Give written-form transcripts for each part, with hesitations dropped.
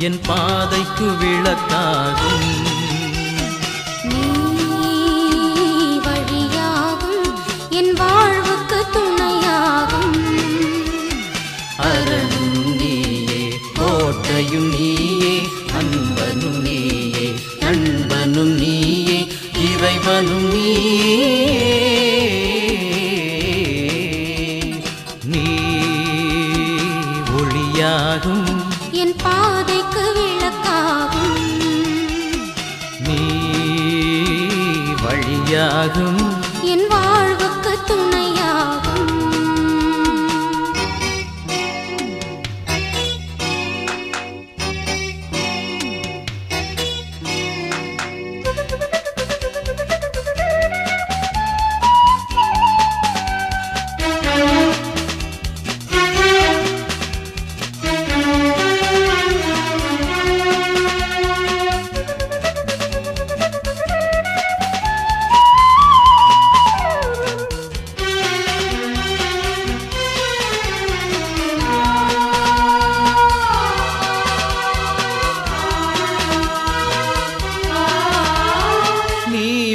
என் பாதைக்கு விளக்காகும். நீ வழியாகும் என் வாழ்வுக்கு துணையாகும். அரணும் நீயே கோட்டையும் நீயே அன்பனும் நீயே நண்பனும் நீயே இறைவனும் நீயே. நீ ஒளியாகும் என் பாதைக்கு விளக்காகும். நீ வழியாகும் என் வாழ்வுக்கு துணையாகும்.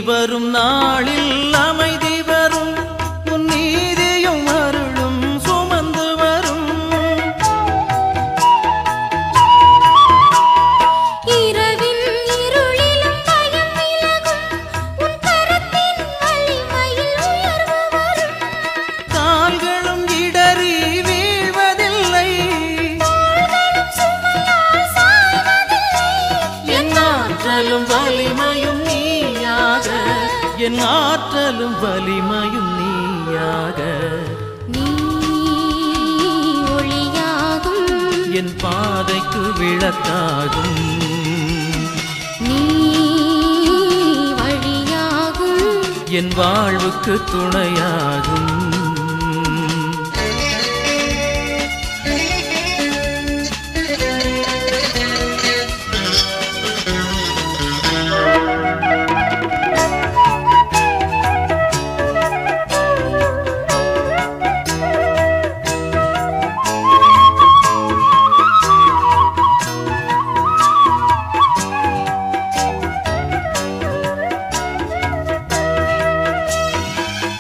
வரும் நாளில் அமைதி வரும் உன் நீதியும் அருளும் சுமந்து வரும். இரவின் இருளிலும் பயம் விலகும் உன் கரத்தின் வலிமையில் உயர்வு வரும். கால்களும் இடறி வீழ்வதில்லை தோள்களும் சுமையால் சாய்வதில்லை. என் ஆற்றலும் வலிமையும் நீயாக என் ஆற்றலும் வலிமையும் நீயாக. நீ ஒளியாகும் என் பாதைக்கு விளக்காகும். நீ வழியாகும் என் வாழ்வுக்கு துணையாகும்.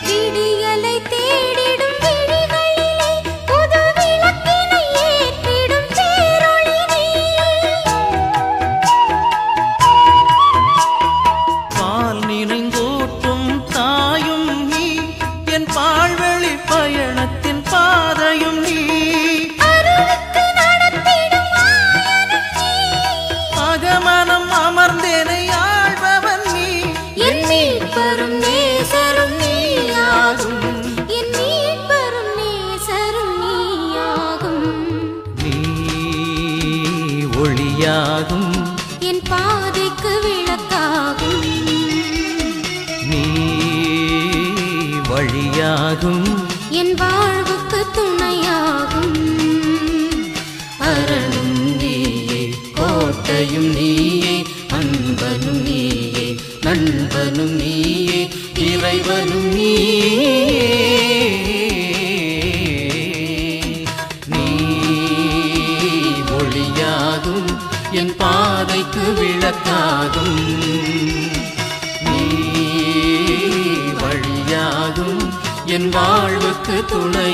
விடியலை தேடிடும் விழிகளிலே புது விளக்கினை ஏற்றிடும் பேரொளி நீ. பால் நினைந்தூட்டும் தாயும் நீ என் பால்வழி பயணத்தின் பாதையும் நீ. அருளுக்கு நடத்திடும் ஆயனும் நீ. அகமனம் அமர்ந்தேனை ஆழ்பவன் நீ. என் மீட்பரும் நேசரும் நீயாகும். என் மீட்பரும் நேசரும் நீயாகும். நீ ஒளியாகும் என் பாதைக்கு விளக்காகும். நீ வழியாகும் என் வாழ்வுக்கு துணையாகும். அரணும் நீயே கோட்டையும் நீயே அன்பனும் நீயே நண்பனும் நீயே இறைவனும் நீயே. நீ ஒளியாகும் என் பாதைக்கு விளக்காகும். நீ வழியாகும் என் வாழ்வுக்கு துணை